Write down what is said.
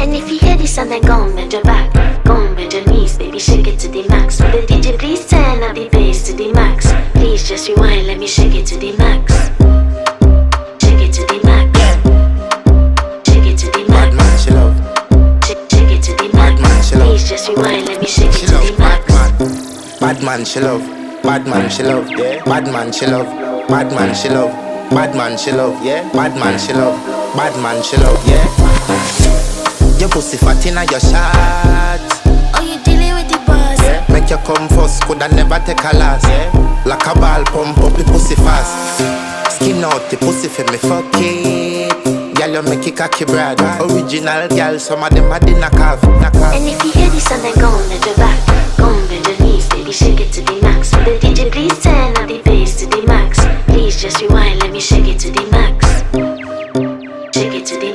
And if you hear this and then go on, bend your back, go on, bend your knees, baby, shake it to the max. Will the DJ please turn up the bass to the max? Please just rewind, let me shake it to the max. Shake it to the max. Shake it to the max. Bad man, she love. Shake it to the max. Bad man, she love. Please just rewind, let me shake it She to love the max. bad man, she love. Bad man, she love. Yeah. Bad man, she love. Bad man, she love. Bad man, she love. Yeah. Bad man, she love. Bad man, she love. Yeah. Your pussy fat inna your shot. Oh, you dealing with the boss? Yeah. Make you come first, coulda never take a last. Yeah. Like a ball, pump up the pussy fast. Skin out the pussy for me, fuck it. Girl, you make it cocky brad. Original girl, some of them a din a calf. And if you hear this and then go on, bend your back, go on, bend your knees, baby, shake it to the max. Will the DJ please turn up the bass to the max? Please just rewind, let me shake it to the max. Shake it to the max.